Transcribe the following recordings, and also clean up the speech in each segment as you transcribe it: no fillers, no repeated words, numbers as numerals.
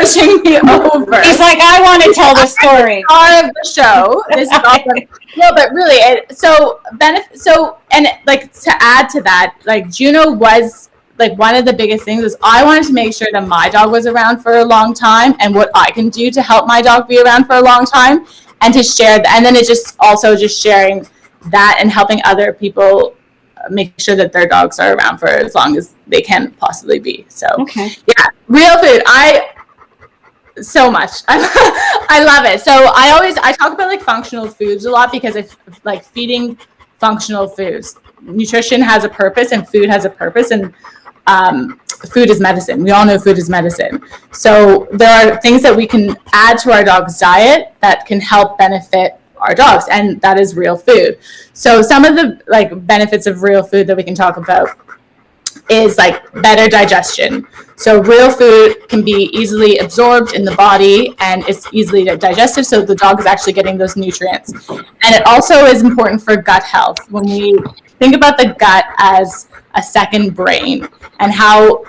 pushing me over. He's like, I want to tell the story. Star of the show. This is awesome. No, but really, and like to add to that, like Juno was like one of the biggest things is I wanted to make sure that my dog was around for a long time and what I can do to help my dog be around for a long time and to share and then it's just also just sharing that and helping other people make sure that their dogs are around for as long as they can possibly be. So yeah, real food. So much. I love it. So I talk about like functional foods a lot because it's like feeding functional foods. Nutrition has a purpose and food has a purpose, and food is medicine. We all know food is medicine. So there are things that we can add to our dog's diet that can help benefit our dogs, and that is real food. So some of the like benefits of real food that we can talk about is like better digestion. So real food can be easily absorbed in the body and it's easily digested, so the dog is actually getting those nutrients. And it also is important for gut health. When we think about the gut as a second brain and how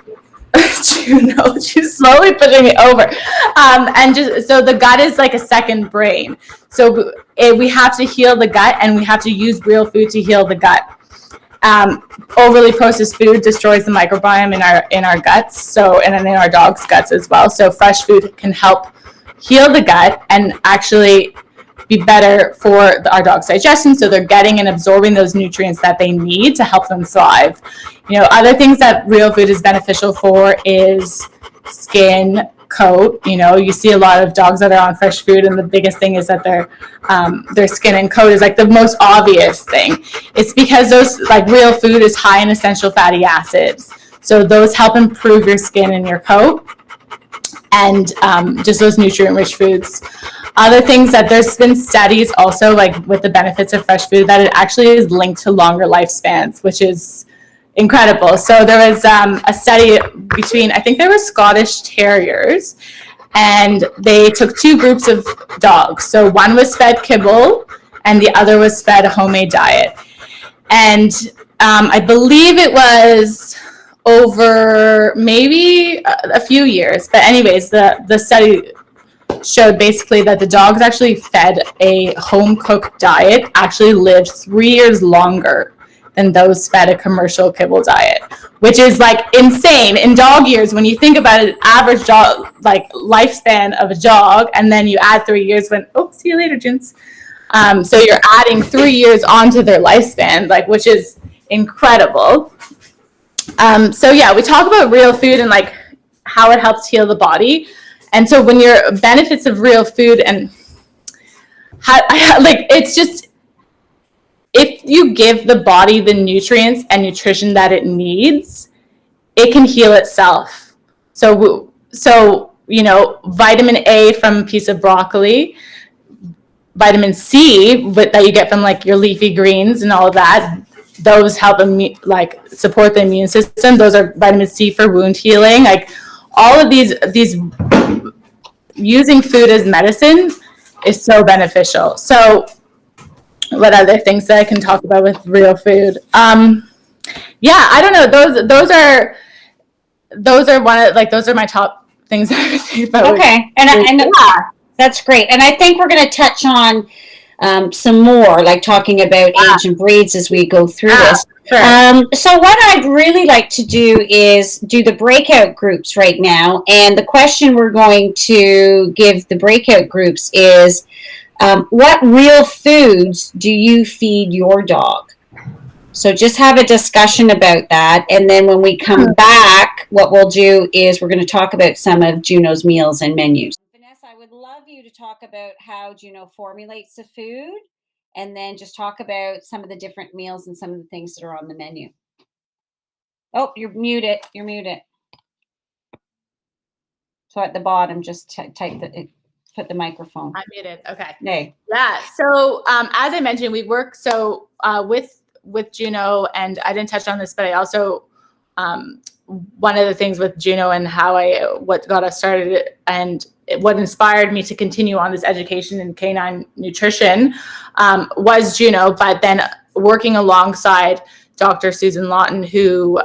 Juno, she's slowly pushing me over. And just so the gut is like a second brain. So we have to heal the gut and we have to use real food to heal the gut. Overly processed food destroys the microbiome in our guts, so and in our dogs' guts as well. So fresh food can help heal the gut and actually be better for our dog's digestion, so they're getting and absorbing those nutrients that they need to help them thrive. You know, other things that real food is beneficial for is skin, coat. You know, you see a lot of dogs that are on fresh food, and the biggest thing is that their skin and coat is like the most obvious thing. It's because those like real food is high in essential fatty acids, so those help improve your skin and your coat, and just those nutrient-rich foods. Other things that there's been studies also like with the benefits of fresh food that it actually is linked to longer lifespans, which is incredible. So there was a study between, I think they were Scottish Terriers, and they took two groups of dogs. So one was fed kibble and the other was fed a homemade diet. And I believe it was over maybe a few years. But anyways, the study showed basically that the dogs actually fed a home-cooked diet actually lived 3 years longer than those fed a commercial kibble diet, which is like insane in dog years. When you think about it, average dog like lifespan of a dog, and then you add 3 years see you later, gents. So you're adding 3 years onto their lifespan, like, which is incredible. So yeah, we talk about real food and like how it helps heal the body. And so when your benefits of real food and how, like, it's just, if you give the body the nutrients and nutrition that it needs, it can heal itself. So you know, vitamin A from a piece of broccoli, vitamin C that you get from like your leafy greens and all of that, those help support the immune system. Those are vitamin C for wound healing. Like all of these using food as medicine is so beneficial. So what other things that I can talk about with real food? Yeah, I don't know. Those are one of those are my top things that I would think about. Okay, and yeah, that's great. And I think we're going to touch on some more, like talking about age and breeds as we go through this. Sure. So what I'd really like to do is do the breakout groups right now. And the question we're going to give the breakout groups is, what real foods do you feed your dog? So just have a discussion about that. And then when we come back, what we'll do is we're going to talk about some of Juno's meals and menus. Vanessa, I would love you to talk about how Juno formulates the food, and then just talk about some of the different meals and some of the things that are on the menu. Oh, you're muted. You're muted. So at the bottom, just put the microphone. I'm muted. Okay. Nay. Yeah. So as I mentioned, we work with Juno, and I didn't touch on this, but I also one of the things with Juno and what got us started and what inspired me to continue on this education in canine nutrition was Juno, but then working alongside Dr. Susan Lawton, who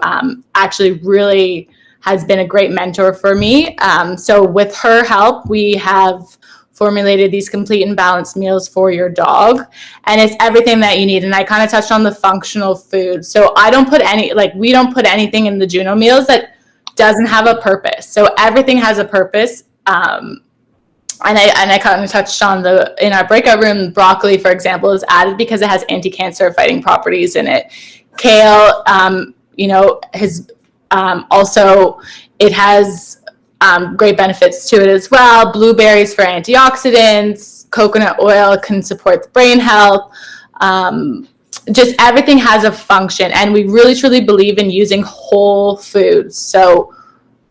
actually really has been a great mentor for me. So with her help, we have formulated these complete and balanced meals for your dog, and it's everything that you need. And I kind of touched on the functional food. So we don't put anything in the Juno meals that doesn't have a purpose. So everything has a purpose. And I kind of touched on in our breakout room, broccoli, for example, is added because it has anti-cancer fighting properties in it. Kale, also it has great benefits to it as well. Blueberries for antioxidants. Coconut oil can support the brain health. Just everything has a function, and we really truly believe in using whole foods. So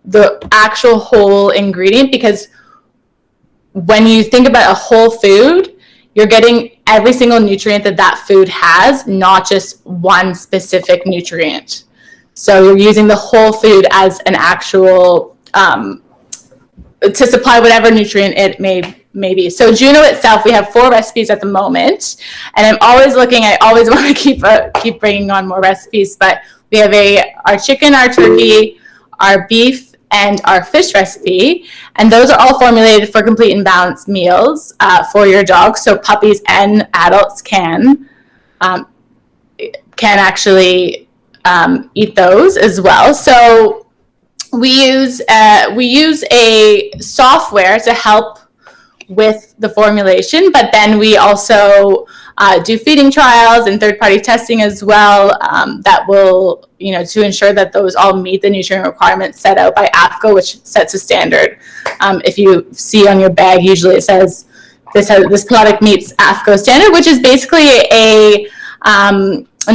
the actual whole ingredient, because when you think about a whole food, you're getting every single nutrient that food has, not just one specific nutrient. So you're using the whole food as an actual to supply whatever nutrient it may be. So Juno itself, we have 4 recipes at the moment, and I'm always looking. I always want to keep bringing on more recipes. But we have our chicken, our turkey, our beef, and our fish recipe, and those are all formulated for complete and balanced meals for your dog. So puppies and adults can actually eat those as well. So we use a software to help with the formulation, but then we also do feeding trials and third-party testing as well, that will, to ensure that those all meet the nutrient requirements set out by AFCO, which sets a standard. If you see on your bag, usually it says this product meets AFCO standard, which is basically an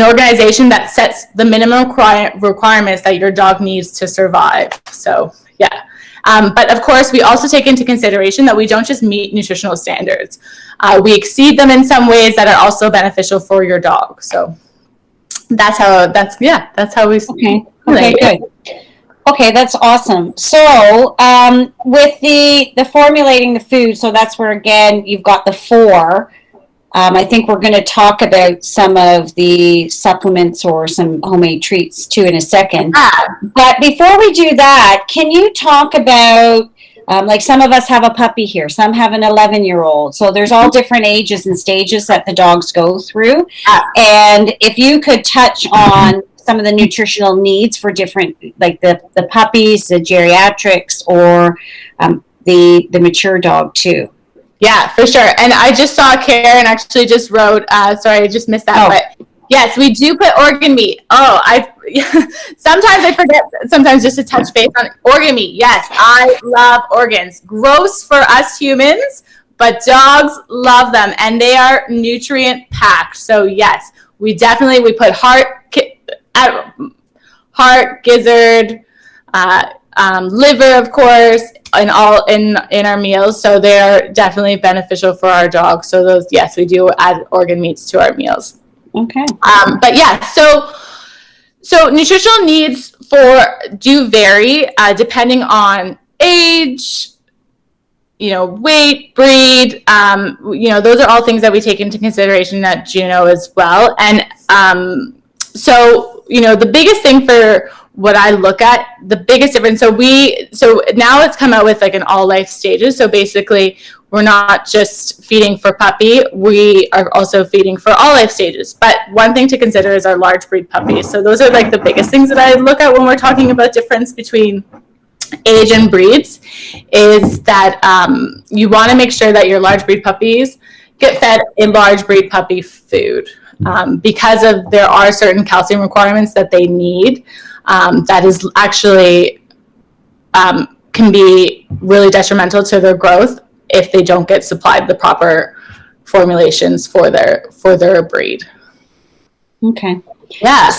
organization that sets the minimum requirements that your dog needs to survive. So, yeah. But of course, we also take into consideration that we don't just meet nutritional standards. We exceed them in some ways that are also beneficial for your dog. So that's how we. Okay, good. Okay, that's awesome. So with the formulating the food, so that's where, again, you've got the 4. I think we're going to talk about some of the supplements or some homemade treats too in a second. But before we do that, can you talk about, like some of us have a puppy here, some have an 11-year-old. So there's all different ages and stages that the dogs go through. And if you could touch on some of the nutritional needs for different, like the puppies, the geriatrics, or the mature dog too. Yeah, for sure. And I just saw Karen actually just wrote, sorry, I just missed that. But yes, we do put organ meat. Sometimes I forget, sometimes just to touch base on organ meat. Yes, I love organs. Gross for us humans, but dogs love them, and they are nutrient packed. So yes, we put heart, gizzard, liver, of course, in our meals. So they are definitely beneficial for our dogs. So those, yes, we do add organ meats to our meals. Okay. But yeah, so nutritional needs do vary depending on age, weight, breed. Those are all things that we take into consideration at Juno as well. And the biggest thing for what I look at, the biggest difference, so now it's come out with like an all life stages. So basically we're not just feeding for puppy, we are also feeding for all life stages. But one thing to consider is our large breed puppies. So those are like the biggest things that I look at when we're talking about difference between age and breeds, is that you want to make sure that your large breed puppies get fed a large breed puppy food, because there are certain calcium requirements that they need. That is actually can be really detrimental to their growth if they don't get supplied the proper formulations for their breed. Okay. Yeah.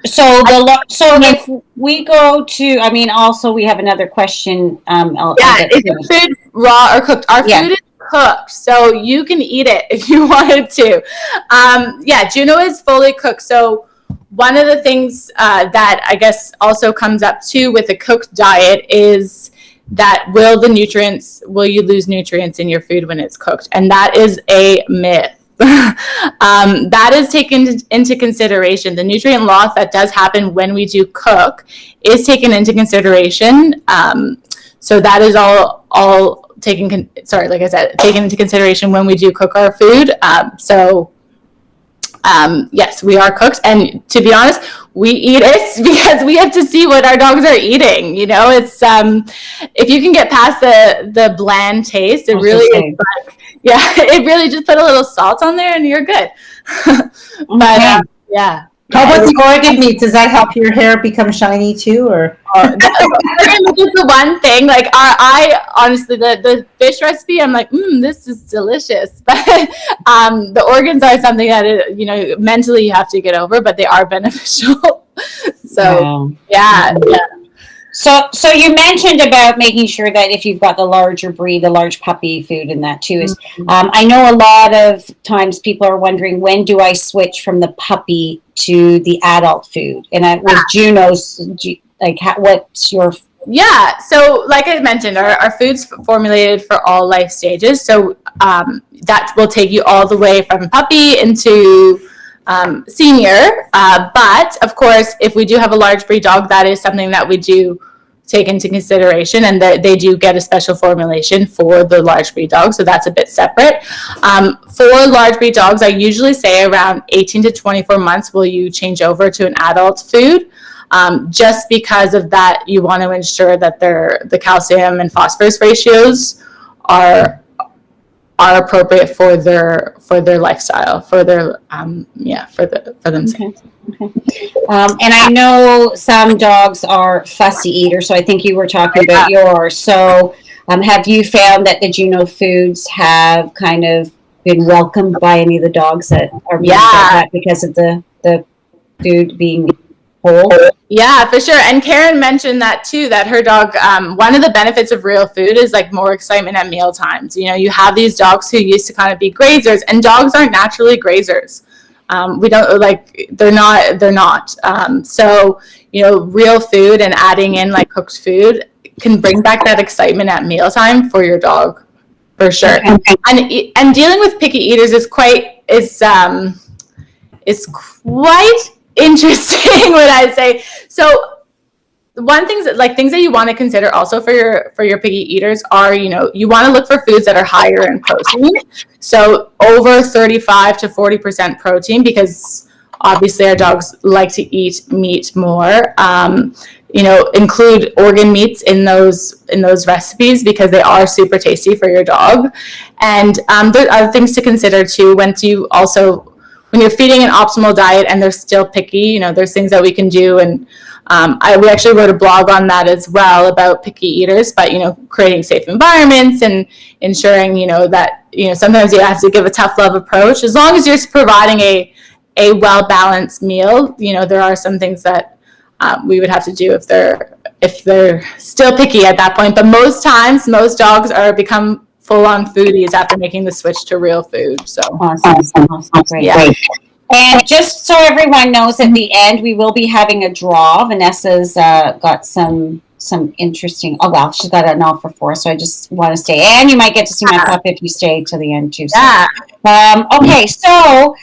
So if we go to, also we have another question. Is your food raw or cooked? Our food is cooked, so you can eat it if you wanted to. Juno is fully cooked. So one of the things that I guess also comes up too with a cooked diet is that will you lose nutrients in your food when it's cooked? And that is a myth. that is taken into consideration. The nutrient loss that does happen when we do cook is taken into consideration. So that is all taken into consideration when we do cook our food. Yes, we are cooked, and to be honest, we eat it because we have to see what our dogs are eating. It's if you can get past the bland taste, it really is like, it really just put a little salt on there and you're good. But yeah. How about the organ meats? Does that help your hair become shiny too, or? Organ meat is the one thing. Like I honestly, the fish recipe, I'm like, this is delicious. But the organs are something that mentally you have to get over, but they are beneficial. So yeah. So you mentioned about making sure that if you've got the larger breed, the large puppy food in that too is, I know a lot of times people are wondering, when do I switch from the puppy to the adult food? And with Juno's, what's your... Yeah, so like I mentioned, our food's formulated for all life stages. So that will take you all the way from puppy into senior. But of course, if we do have a large breed dog, that is something that we do take into consideration, and that they do get a special formulation for the large breed dog. So that's a bit separate. For large breed dogs, I usually say around 18 to 24 months will you change over to an adult food. Just because of that, you want to ensure that the calcium and phosphorus ratios are appropriate for their lifestyle, for their for themselves. Okay. And I know some dogs are fussy eaters, so I think you were talking about yours. So have you found that the Juno foods have kind of been welcomed by any of the dogs that are being fed that because of the food being whole? Yeah, for sure. And Karen mentioned that too, that her dog, one of the benefits of real food is like more excitement at meal times. You have these dogs who used to kind of be grazers, and dogs aren't naturally grazers. They're not. So, real food and adding in like cooked food can bring back that excitement at mealtime for your dog, for sure. Okay. And dealing with picky eaters is quite interesting, would I say. So things that you want to consider also for your picky eaters are, you want to look for foods that are higher in protein. So over 35 to 40% protein, because obviously our dogs like to eat meat more. Include organ meats in those recipes because they are super tasty for your dog. And there are other things to consider too when you're feeding an optimal diet and they're still picky. There's things that we can do, and we actually wrote a blog on that as well about picky eaters, but creating safe environments and ensuring that sometimes you have to give a tough love approach. As long as you're providing a well-balanced meal, there are some things that we would have to do if they're still picky at that point. But most times, most dogs become full-on foodies after making the switch to real food. So awesome. Great. Yeah. And just so everyone knows, at the end we will be having a draw. Vanessa's got some interesting. Oh well, she's got an offer for us, so I just want to stay. And you might get to see my pup if you stay to the end too. So. Yeah. Okay, so.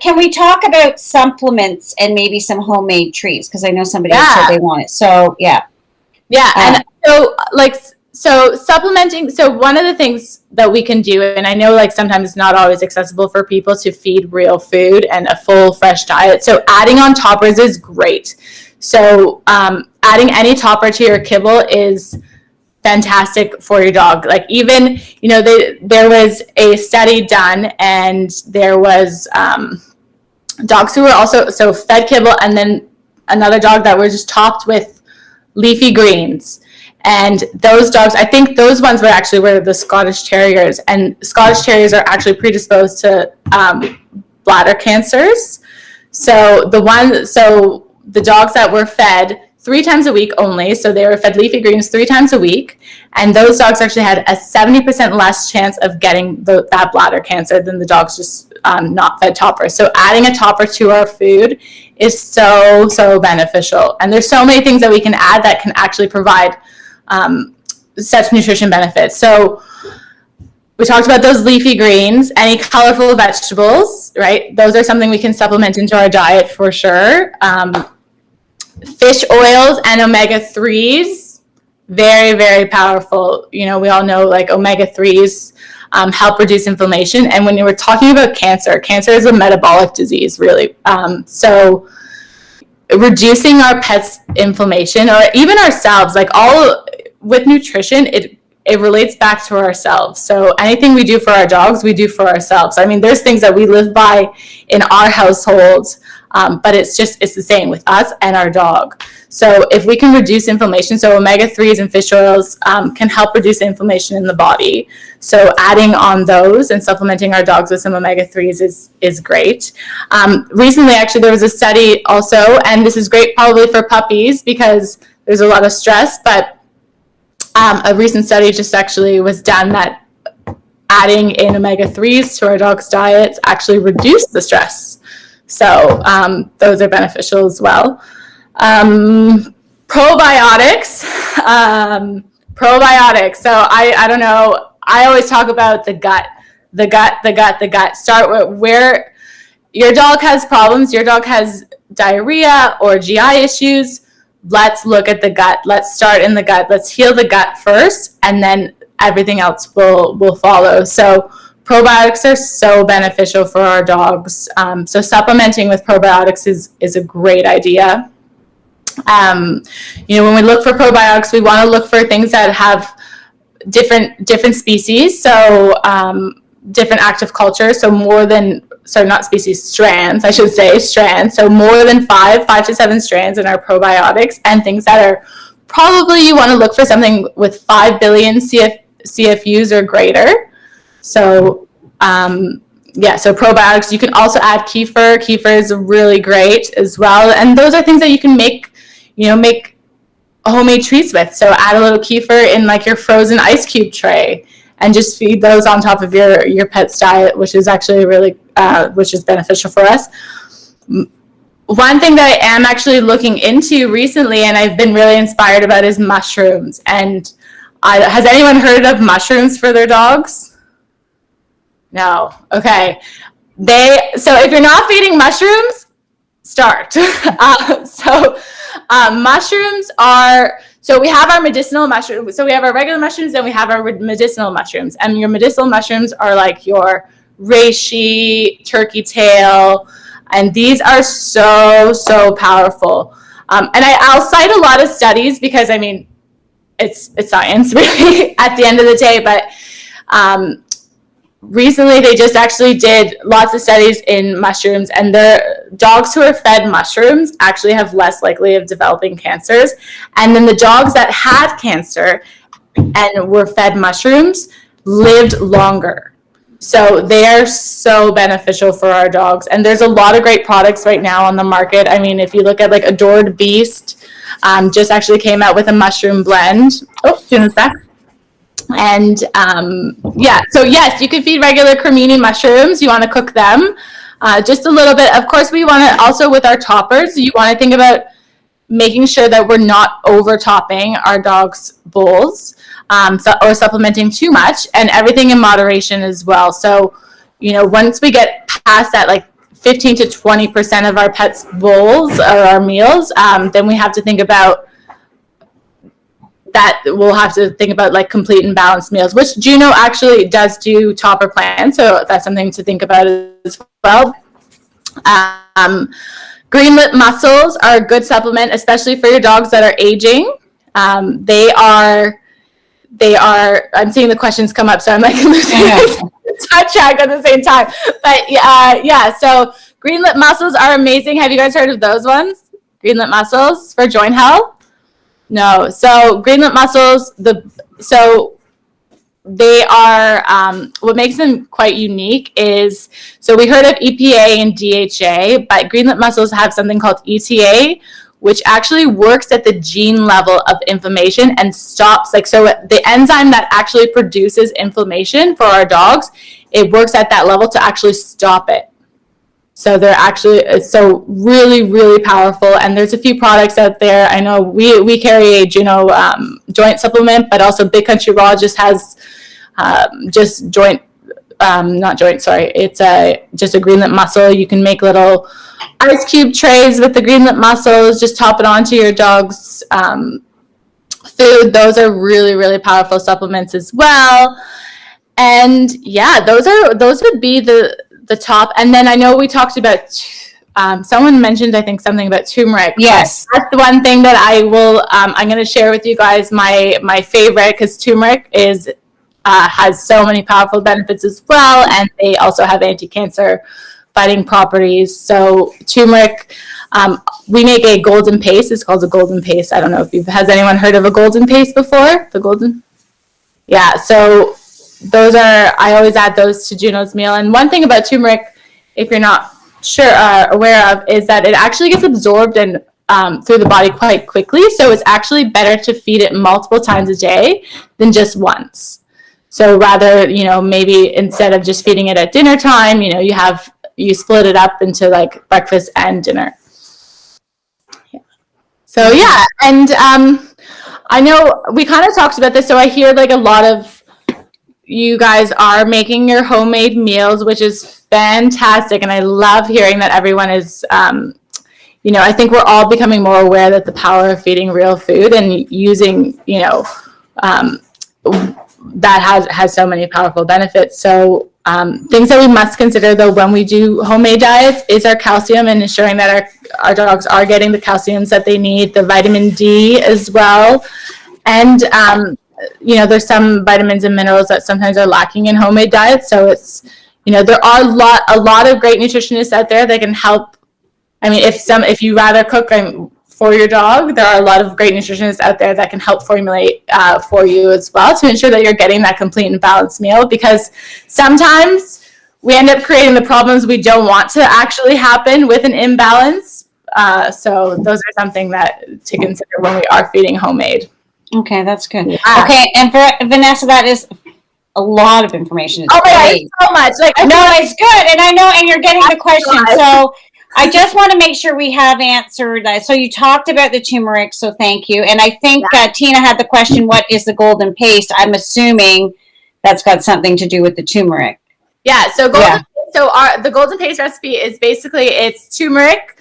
Can we talk about supplements and maybe some homemade treats? Because I know somebody said they want it. So, yeah. Yeah. And so supplementing. So one of the things that we can do, and I know sometimes it's not always accessible for people to feed real food and a full fresh diet. So adding on toppers is great. So adding any topper to your kibble is fantastic for your dog. Even there was a study done, and there was dogs who were also fed kibble, and then another dog that were just topped with leafy greens. And those dogs, I think those ones were the Scottish Terriers, and Scottish Terriers are actually predisposed to bladder cancers. So the dogs that were fed 3 times a week only, so they were fed leafy greens 3 times a week, and those dogs actually had a 70% less chance of getting that bladder cancer than the dogs just not fed toppers. So adding a topper to our food is so beneficial, and there's so many things that we can add that can actually provide such nutrition benefits. So we talked about those leafy greens, any colorful vegetables, right? Those are something we can supplement into our diet for sure. Fish oils and omega-3s, very, very powerful. We all know like omega-3s help reduce inflammation. And when you were talking about cancer is a metabolic disease, really. So reducing our pets' inflammation, or even ourselves, like all with nutrition, it relates back to ourselves. So anything we do for our dogs, we do for ourselves. I mean, there's things that we live by in our households, but it's the same with us and our dog. So if we can reduce inflammation, so omega-3s and fish oils can help reduce inflammation in the body. So adding on those and supplementing our dogs with some omega-3s is great. Recently, actually, there was a study also, and this is great probably for puppies because there's a lot of stress, but a recent study just actually was done that adding in omega-3s to our dog's diets actually reduced the stress. So those are beneficial as well. Probiotics. So I don't know. I always talk about the gut. Start with where your dog has problems. Your dog has diarrhea or GI issues. Let's look at the gut. Let's start in the gut. Let's heal the gut first, and then everything else will follow. So probiotics are so beneficial for our dogs. So supplementing with probiotics is a great idea. When we look for probiotics, we want to look for things that have different species. So different active cultures. So strands, I should say, strands. So more than 5 to 7 strands in our probiotics, and things that are probably, you want to look for something with 5 billion CFUs or greater. So, so probiotics. You can also add kefir. Kefir is really great as well. And those are things that you can make homemade treats with. So add a little kefir in like your frozen ice cube tray and just feed those on top of your pet's diet, which is actually really, which is beneficial for us. One thing that I am actually looking into recently, and I've been really inspired about, is mushrooms. And has anyone heard of mushrooms for their dogs? No. Okay. So if you're not feeding mushrooms, start. Mushrooms are, so we have our medicinal mushrooms. So we have our regular mushrooms, and we have our medicinal mushrooms. And your medicinal mushrooms are like your reishi, turkey tail, and these are so powerful. And I'll cite a lot of studies because, I mean, it's science really at the end of the day, but recently they just actually did lots of studies in mushrooms, and the dogs who are fed mushrooms actually have less likely of developing cancers. And then the dogs that had cancer and were fed mushrooms lived longer. So they are so beneficial for our dogs. And there's a lot of great products right now on the market. I mean, if you look at like Adored Beast, just actually came out with a mushroom blend. Oh, Juno's back. And so yes, you can feed regular cremini mushrooms. You want to cook them just a little bit. Of course, we want to also, with our toppers, you want to think about making sure that we're not over topping our dog's bowls or supplementing too much, and everything in moderation as well. So, once we get past that, like 15 to 20% of our pets' bowls or our meals, then we have to think about that. We'll have to think about like complete and balanced meals, which Juno actually does do topper plans. So that's something to think about as well. Green lip mussels are a good supplement, especially for your dogs that are aging. I'm seeing the questions come up, so I'm like losing touch track at the same time. But so green lip mussels are amazing. Have you guys heard of those ones? Green lip mussels for joint health? No. So green lip mussels, they are, what makes them quite unique is, so we heard of EPA and DHA, but green lip mussels have something called ETA, which actually works at the gene level of inflammation and stops, so the enzyme that actually produces inflammation for our dogs, it works at that level to actually stop it. So they're actually, so really, really powerful. And there's a few products out there. I know we carry a Juno joint supplement, but also Big Country Raw just has just joint, not joint, sorry. It's just a green lip mussel. You can make little ice cube trays with the green lip mussels. Just top it onto your dog's food. Those are really, really powerful supplements as well. And yeah, those would be the top. And then I know we talked about, someone mentioned, I think, something about turmeric. Yes. That's the one thing that I will, I'm going to share with you guys my favorite, because turmeric has so many powerful benefits as well. And they also have anti-cancer fighting properties. So turmeric, we make a golden paste. It's called a golden paste. I don't know if has anyone heard of a golden paste before? Yeah. So I always add those to Juno's meal. And one thing about turmeric, if you're not aware of, is that it actually gets absorbed and through the body quite quickly. So it's actually better to feed it multiple times a day than just once. So rather, maybe instead of just feeding it at dinner time, you split it up into like breakfast and dinner. Yeah. So yeah, and I know we kind of talked about this. So I hear like a lot of you guys are making your homemade meals, which is fantastic. And I love hearing that everyone is, I think we're all becoming more aware that the power of feeding real food and using, that has so many powerful benefits. So things that we must consider, though, when we do homemade diets is our calcium and ensuring that our dogs are getting the calciums that they need, the vitamin D as well. And, there's some vitamins and minerals that sometimes are lacking in homemade diets. So it's, there are a lot of great nutritionists out there that can help. I mean, if you rather cook for your dog, there are a lot of great nutritionists out there that can help formulate for you as well to ensure that you're getting that complete and balanced meal, because sometimes we end up creating the problems we don't want to actually happen with an imbalance. So those are something to consider when we are feeding homemade. Okay, that's good. Yeah. Okay, and for Venessa, that is a lot of information. Oh my God, so much. It's good, and I know, and you're getting the question. So I just want to make sure we have answered that. So you talked about the turmeric, so thank you. And I think Tina had the question, what is the golden paste? I'm assuming that's got something to do with the turmeric. Yeah, so the golden paste recipe is basically, it's turmeric.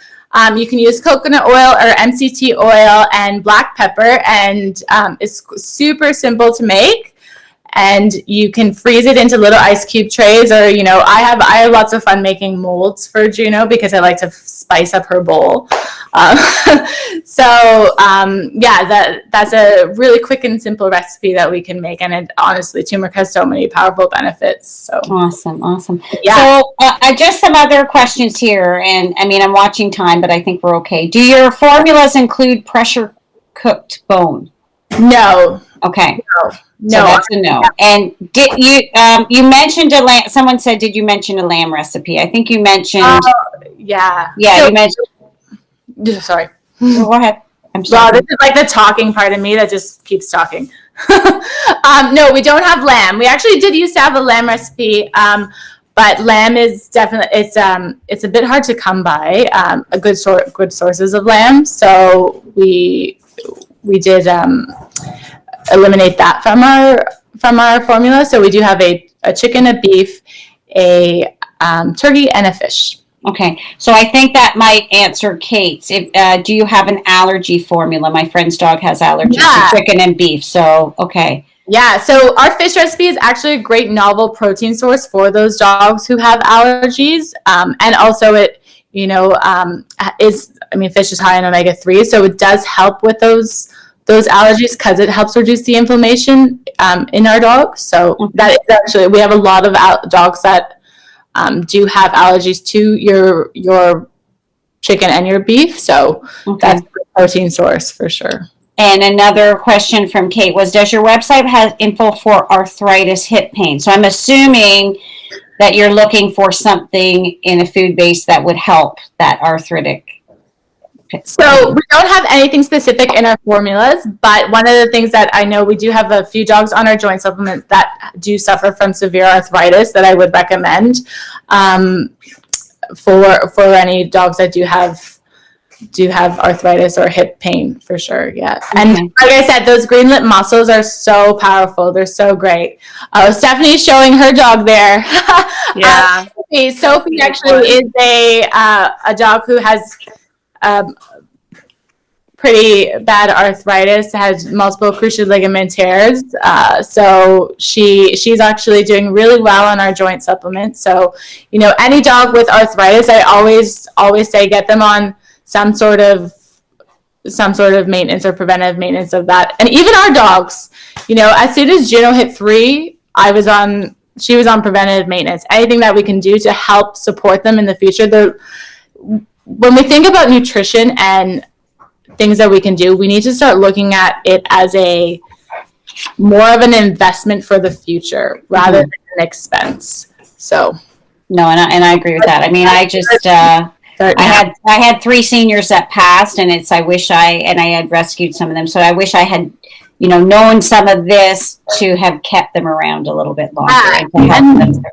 You can use coconut oil or MCT oil and black pepper, and it's super simple to make. And you can freeze it into little ice cube trays, or I have lots of fun making molds for Juno because I like to spice up her bowl. That's a really quick and simple recipe that we can make, and honestly, turmeric has so many powerful benefits. So awesome. Yeah. So just some other questions here, and I mean I'm watching time, but I think we're okay. Do your formulas include pressure cooked bone? No. Okay. No. So that's a no. And did you mentioned someone said, did you mention a lamb recipe? I think you mentioned. Yeah. Yeah, you mentioned. Sorry. Go ahead. I'm sorry. Well, this is like the talking part of me that just keeps talking. No, we don't have lamb. We actually did used to have a lamb recipe, but lamb is definitely it's a bit hard to come by. A good sources of lamb, so we did eliminate that from our formula. So we do have a chicken, a beef, a turkey, and a fish. Okay, so I think that might answer Kate's. Do you have an allergy formula? My friend's dog has allergies to chicken and beef, so okay. Yeah, so our fish recipe is actually a great novel protein source for those dogs who have allergies, and also it, fish is high in omega-3, so it does help with those allergies because it helps reduce the inflammation in our dogs. So that is actually, we have a lot of dogs that do have allergies to your chicken and your beef. So that's a protein source for sure. And another question from Kate was, does your website have info for arthritis hip pain? So I'm assuming that you're looking for something in a food base that would help that arthritic. So we don't have anything specific in our formulas, but one of the things that I know, we do have a few dogs on our joint supplements that do suffer from severe arthritis that I would recommend for any dogs that do have do have arthritis or hip pain for sure. Yeah. And like I said, those green lip mussels are so powerful. They're so great. Stephanie's showing her dog there. Yeah. Sophie actually is a dog who has pretty bad arthritis, has multiple cruciate ligament tears. So she's actually doing really well on our joint supplements. So, any dog with arthritis, I always say get them on some sort of maintenance or preventive maintenance of that. And even our dogs, as soon as Juno hit 3, she was on preventative maintenance. Anything that we can do to help support them in the future. When we think about nutrition and things that we can do, we need to start looking at it as more of an investment for the future rather than an expense. So no, and I agree with that. I mean, I just I had 3 seniors that passed, and I had rescued some of them, so I wish I had known some of this to have kept them around a little bit longer and to help them.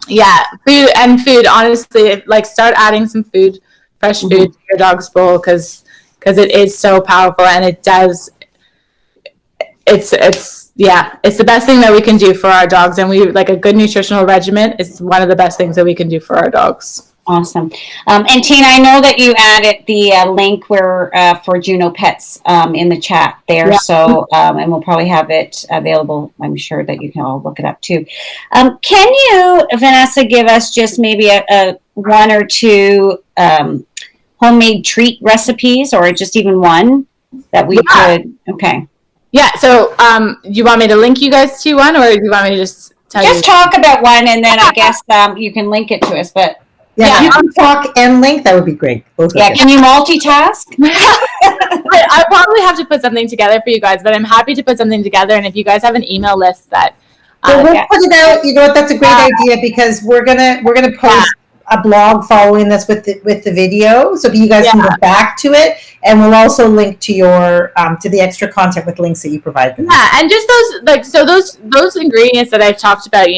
Yeah, food, honestly, like start adding some food, fresh food to your dog's bowl, because it is so powerful, and it's the best thing that we can do for our dogs. And a good nutritional regimen is one of the best things that we can do for our dogs. Awesome. And Tina, I know that you added the link for Juno Pets in the chat there. Yeah. So, and we'll probably have it available. I'm sure that you can all look it up too. Can you, Venessa, give us just maybe a 1 or 2 homemade treat recipes, or just even one that we could? Okay. Yeah. So, you want me to link you guys to one, or do you want me to just tell you? Just talk about one, and then I guess you can link it to us. But if you can talk and link, that would be great. Can you multitask? I probably have to put something together for you guys, but I'm happy to put something together. And if you guys have an email list that, we'll put it out. You know what? That's a great idea, because we're gonna post a blog following this with the video, so you guys can go back to it, and we'll also link to your to the extra content with links that you provide them. Yeah, and just those ingredients that I've talked about,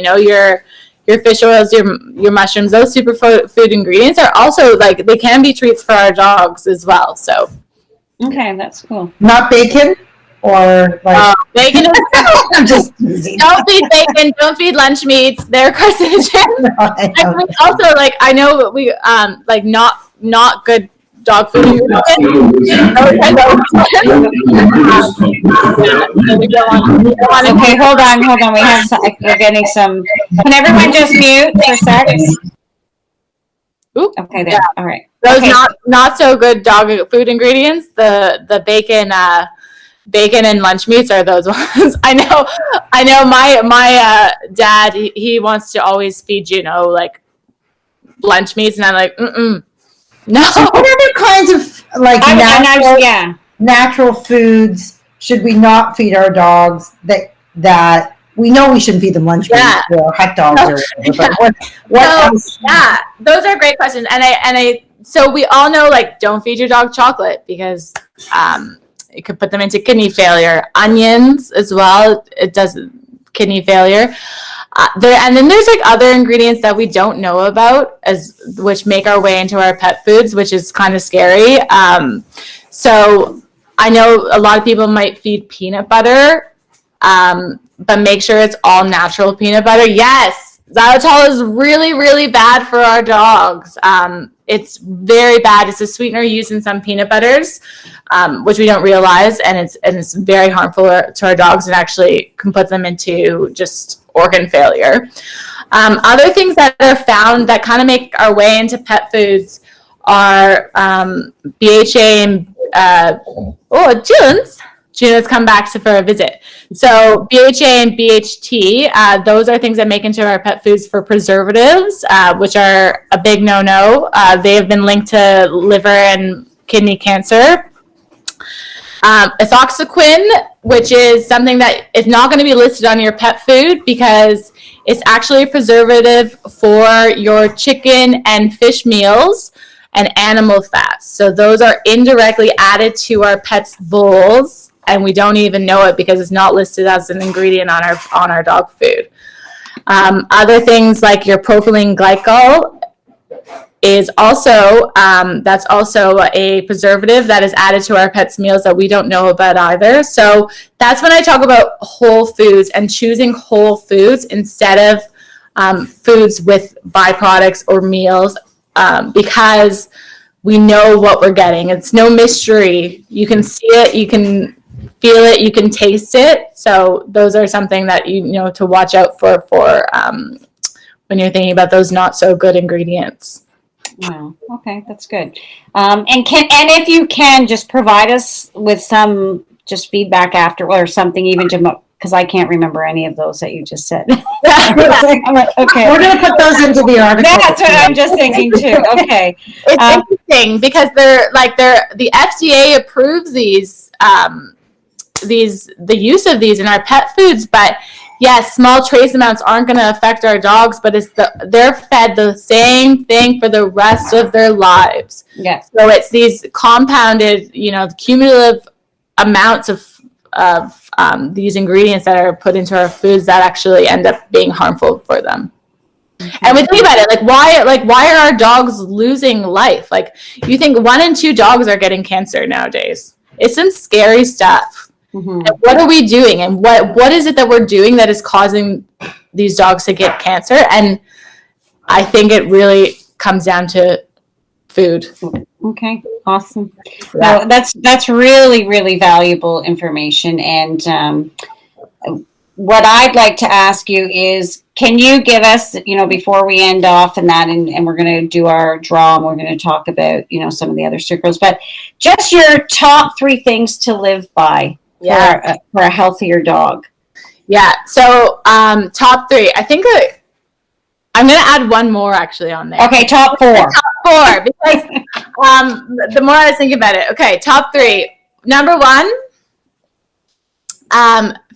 your fish oils, your mushrooms, those superfood ingredients are also they can be treats for our dogs as well. So okay, that's cool. Not bacon. Or bacon. I'm just teasing. Don't feed bacon. Don't feed lunch meats. They're carcinogens. I know we not good dog food. Okay, hold on. We're getting some. Can everyone just mute for a sec? Ooh. Okay, there. All right. Those not so good dog food ingredients. The bacon and lunch meats are those ones. I know my dad, he wants to always feed Juno lunch meats, and I'm like, no. So what other kinds of natural foods should we not feed our dogs that we know we shouldn't feed them lunch meat or hot dogs or whatever, but what else? Yeah, those are great questions. And so we all know, don't feed your dog chocolate, because it could put them into kidney failure. Onions as well, it does kidney failure. And then there's other ingredients that we don't know about, which make our way into our pet foods, which is kind of scary. So I know a lot of people might feed peanut butter, but make sure it's all natural peanut butter. Yes, xylitol is really, really bad for our dogs. It's very bad. It's a sweetener used in some peanut butters, which we don't realize, and it's very harmful to our dogs, and actually can put them into just organ failure. Other things that are found that kind of make our way into pet foods are BHA and Juno's come back for a visit. So BHA and BHT, those are things that make into our pet foods for preservatives, which are a big no-no. They have been linked to liver and kidney cancer. Ethoxyquin, which is something that is not going to be listed on your pet food, because it's actually a preservative for your chicken and fish meals and animal fats. So those are indirectly added to our pets' bowls, and we don't even know it because it's not listed as an ingredient on our dog food. Other things like your propylene glycol is also that's also a preservative that is added to our pets' meals that we don't know about either. So that's when I talk about whole foods and choosing whole foods instead of foods with byproducts or meals, because we know what we're getting. It's no mystery. You can see it, you can feel it, you can taste it. So those are something that you know to watch out for when you're thinking about those not so good ingredients. Wow. Okay, that's good. And if you can just provide us with some just feedback after or something, even to because I can't remember any of those that you just said. I'm like, okay, we're going to put those into the article. That's what I'm just thinking too. Okay, it's interesting because the FDA approves these the use of these in our pet foods, but yes, small trace amounts aren't going to affect our dogs, but they're fed the same thing for the rest of their lives. Yes. So it's these compounded, cumulative amounts of these ingredients that are put into our foods that actually end up being harmful for them. Mm-hmm. And we think about it, why are our dogs losing life? Like, you think 1 in 2 dogs are getting cancer nowadays. It's some scary stuff. Mm-hmm. And what are we doing? And what is it that we're doing that is causing these dogs to get cancer? And I think it really comes down to food. Okay, awesome. Yeah. No, that's really, really valuable information. And what I'd like to ask you is, can you give us, before we end off and we're going to do our draw and we're going to talk about, some of the other circles, but just your top 3 things to live by for a healthier dog. Yeah. So top 3, I think I'm going to add one more actually on there. Okay, top 4. Top 4, because the more I was thinking about it. Okay, top 3. Number 1,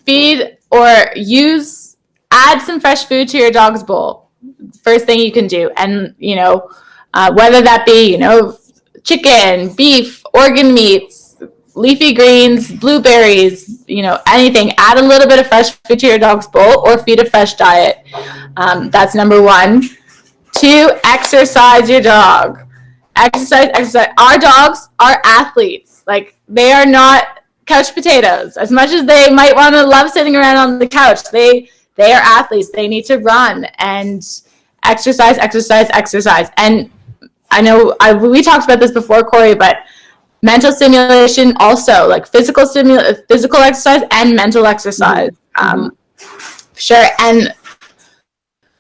feed or add some fresh food to your dog's bowl. First thing you can do. And, whether that be, chicken, beef, organ meats, leafy greens, blueberries, anything. Add a little bit of fresh food to your dog's bowl or feed a fresh diet. That's number 1. 2, exercise your dog. Exercise. Our dogs are athletes. Like, they are not couch potatoes. As much as they might want to love sitting around on the couch, they are athletes. They need to run and exercise. And I know we talked about this before, Corey, but mental stimulation also, like physical exercise and mental exercise. Sure. And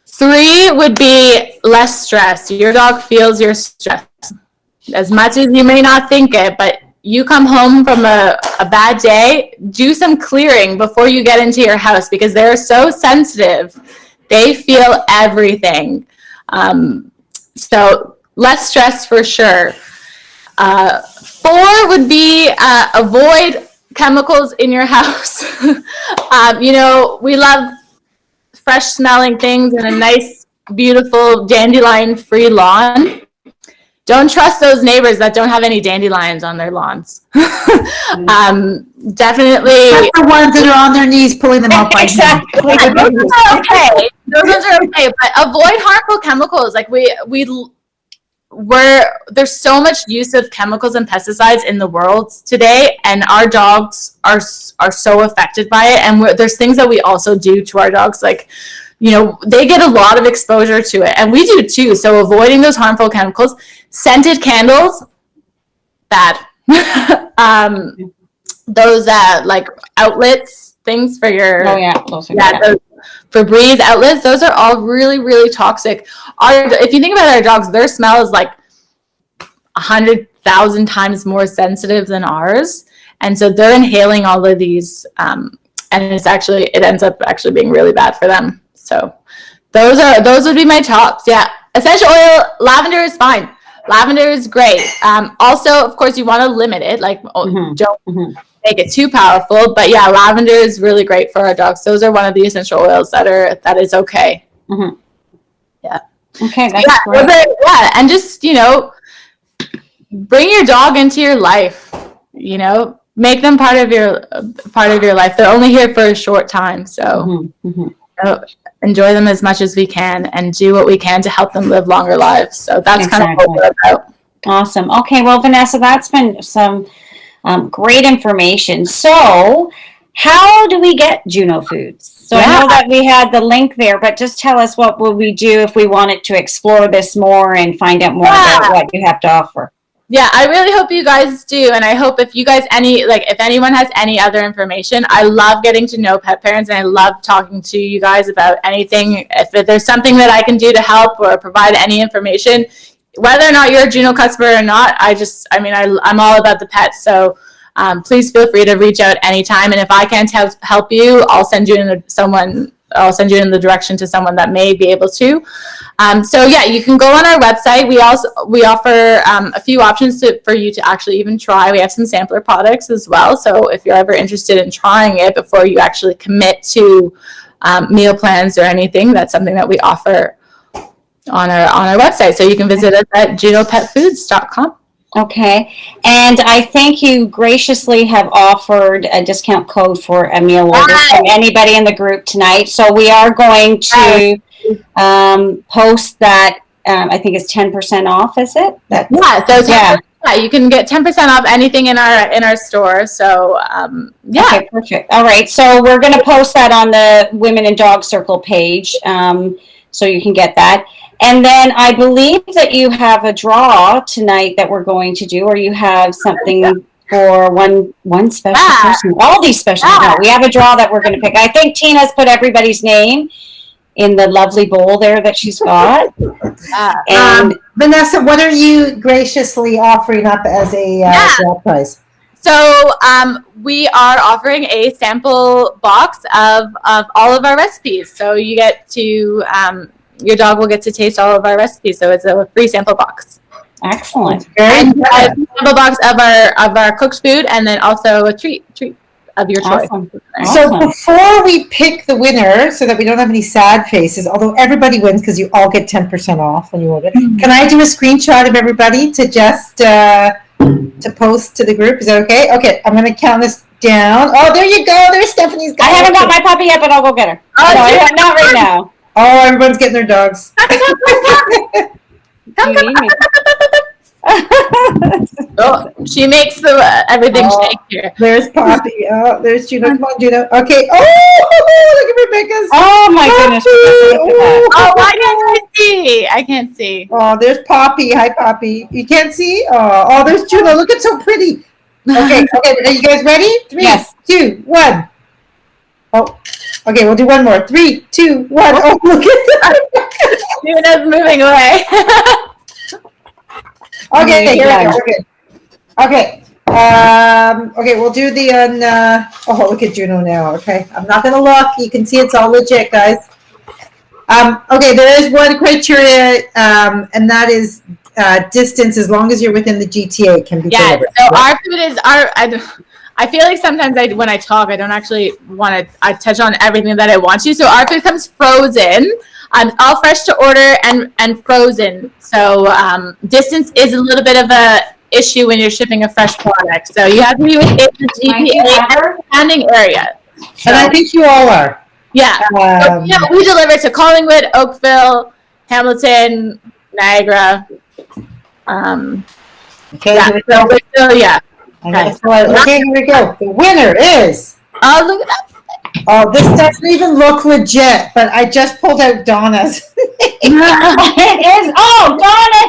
3 would be less stress. Your dog feels your stress. As much as you may not think it, but you come home from a bad day, do some clearing before you get into your house because they're so sensitive. They feel everything. So less stress for sure. 4 would be avoid chemicals in your house. We love fresh smelling things and a nice, beautiful dandelion-free lawn. Don't trust those neighbors that don't have any dandelions on their lawns. Definitely. That's the ones that are on their knees pulling them up. Exactly. Those are okay. Those ones are okay, but avoid harmful chemicals. Like there's so much use of chemicals and pesticides in the world today, and our dogs are so affected by it. And there's things that we also do to our dogs, like they get a lot of exposure to it, and we do too. So avoiding those harmful chemicals. Scented candles, bad. Those like outlets, things for your those Febreze outlets, those are all really, really toxic. If you think about our dogs, their smell is like 100,000 times more sensitive than ours, and so they're inhaling all of these, and it ends up actually being really bad for them. So those would be my tops. Yeah, essential oil, lavender is fine. Lavender is great. Also, of course, you want to limit it. Like, don't make it too powerful. But yeah, lavender is really great for our dogs. Those are one of the essential oils that is okay. Mm-hmm. Yeah. Okay, that's great. And just bring your dog into your life. Make them part of your life. They're only here for a short time, so. enjoy them as much as we can and do what we can to help them live longer lives. So that's kind of what we're about. Awesome. Okay, well, Venessa, that's been some great information. So how do we get Juno Foods? So I know that we had the link there, but just tell us, what will we do if we wanted to explore this more and find out more about what you have to offer? Yeah, I really hope you guys do, and I hope if you guys if anyone has any other information, I love getting to know pet parents, and I love talking to you guys about anything. If there's something that I can do to help or provide any information, whether or not you're a Juno customer or not, I'm all about the pets. So please feel free to reach out anytime, and if I can't help you, I'll send you in the direction to someone that may be able to. So yeah, you can go on our website. We offer a few options for you to actually even try. We have some sampler products as well. So if you're ever interested in trying it before you actually commit to meal plans or anything, that's something that we offer on our website. So you can visit us at junopetfoods.com. Okay, and I think you graciously have offered a discount code for a meal order from anybody in the group tonight. So we are going to post that. I think it's 10% off. Is it? Yeah, you can get 10% off anything in our store. So Okay, perfect. All right, so we're going to post that on the Women and Dog Circle page, so you can get that. And then I believe that you have a draw tonight that we're going to do, or you have something for one special person. All these special. No, we have a draw that we're going to pick. I think Tina's put everybody's name in the lovely bowl there that she's got. And Venessa, what are you graciously offering up as a draw prize? So we are offering a sample box of all of our recipes. So you get to your dog will get to taste all of our recipes. So it's a free sample box. Excellent. And a sample box of our cooked food, and then also a treat of your choice. Awesome. So before we pick the winner, so that we don't have any sad faces, although everybody wins because you all get 10% off when you order, can I do a screenshot of everybody to just to post to the group? Is that okay? Okay, I'm going to count this down. Oh, there you go. There's Stephanie's. I haven't got my puppy yet, but I'll go get her. Oh, no, not right now. Oh, everyone's getting their dogs. Oh, she makes everything shake here. There's Poppy. Oh, there's Juno. Come on, Juno. Okay. Oh, look at Rebecca's. Oh my goodness. Oh, why can't I see? I can't see. Oh, there's Poppy. Hi, Poppy. You can't see? Oh, there's Juno. Look, it's so pretty. Okay. Are you guys ready? 3, 2, 1. Oh, okay. We'll do one more. 3, 2, 1. Oh, look at that. Juno's moving away. Okay, here we go. Okay. Okay, we'll do the oh, look at Juno now. Okay, I'm not gonna look. You can see it's all legit, guys. Okay, there is one criteria, and that is distance. As long as you're within the GTA, it can be delivered. So our food is I feel like sometimes when I talk, I don't actually want to. I touch on everything that I want to. So our food comes frozen. All fresh to order and frozen. So distance is a little bit of a issue when you're shipping a fresh product. So you have to be within the GTA surrounding area. So, and I think you all are. Yeah. We deliver to Collingwood, Oakville, Hamilton, Niagara. Okay. Okay, here we go. The winner is. Oh, look at that. Oh, this doesn't even look legit, but I just pulled out Donna's. It is. Oh, Donna.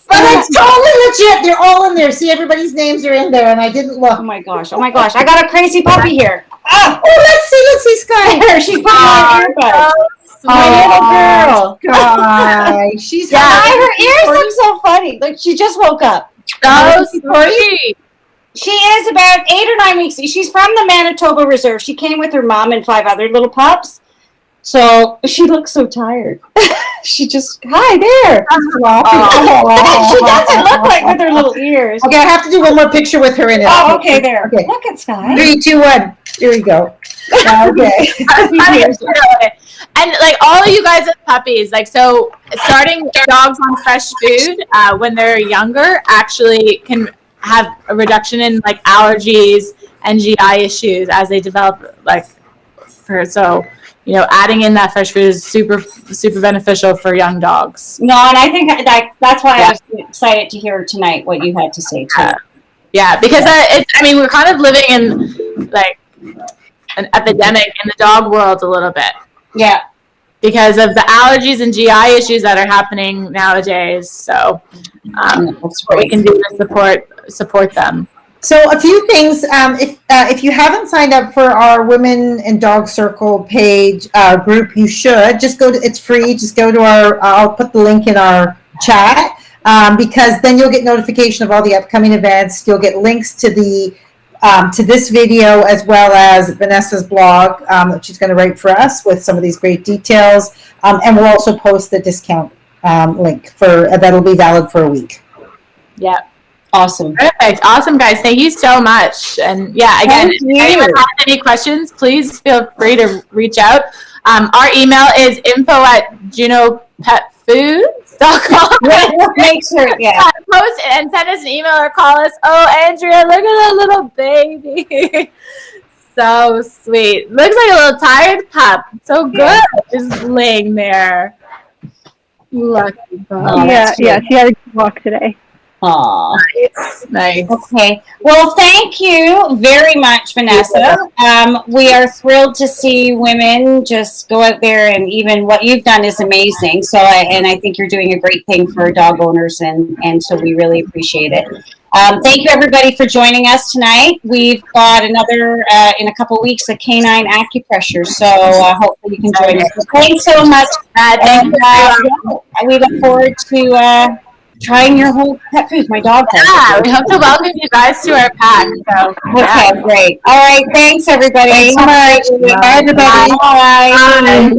But it's totally legit. They're all in there. See, everybody's names are in there, and I didn't look. Oh my gosh. I got a crazy puppy here. Let's see, Skye. She's putting on earbuds. My little girl. Skye. She's her ears look so funny. Like she just woke up. So sweet. She is about 8 or 9 weeks. She's from the Manitoba Reserve. She came with her mom and 5 other little pups. So she looks so tired. She just, hi there. She doesn't look like with her little ears. Okay, I have to do one more picture with her in it. Oh, okay, there. Okay. Look at Skye. 3, 2, 1. Here we go. Okay. And like all of you guys with puppies, like so starting dogs on fresh food when they're younger actually can have a reduction in like allergies and GI issues as they develop adding in that fresh food is super, super beneficial for young dogs. No, and I think that's why I was excited to hear tonight what you had to say too. Yeah, because we're kind of living in like an epidemic in the dog world a little bit. Yeah. Because of the allergies and GI issues that are happening nowadays. So what we can do to support them. So a few things, if you haven't signed up for our Women and Dog Circle page group, you should. It's free. Just go to I'll put the link in our chat, because then you'll get notification of all the upcoming events. You'll get links to to this video, as well as Vanessa's blog that she's going to write for us with some of these great details. And we'll also post the discount link that'll be valid for a week. Yeah. Awesome. Perfect. Awesome, guys. Thank you so much. And again, if anyone has any questions, please feel free to reach out. Our email is info@junopetfoods.com. Make sure, post it and send us an email or call us. Oh, Andrea, look at that little baby. So sweet. Looks like a little tired pup. So good. Just laying there. Lucky pup. She had a walk today. Aw. Nice. Okay. Well, thank you very much, Vanessa. We are thrilled to see women just go out there, and even what you've done is amazing. So, I think you're doing a great thing for dog owners, and so we really appreciate it. Thank you, everybody, for joining us tonight. We've got another, in a couple of weeks, a canine acupressure, so hopefully you can join us. So thanks so much. And we look forward to trying your whole pet foods, my dog. Yeah, we hope to welcome you guys to our pack. So, okay, great. All right, thanks, everybody. Thanks so much. Bye, everybody. Bye. Bye.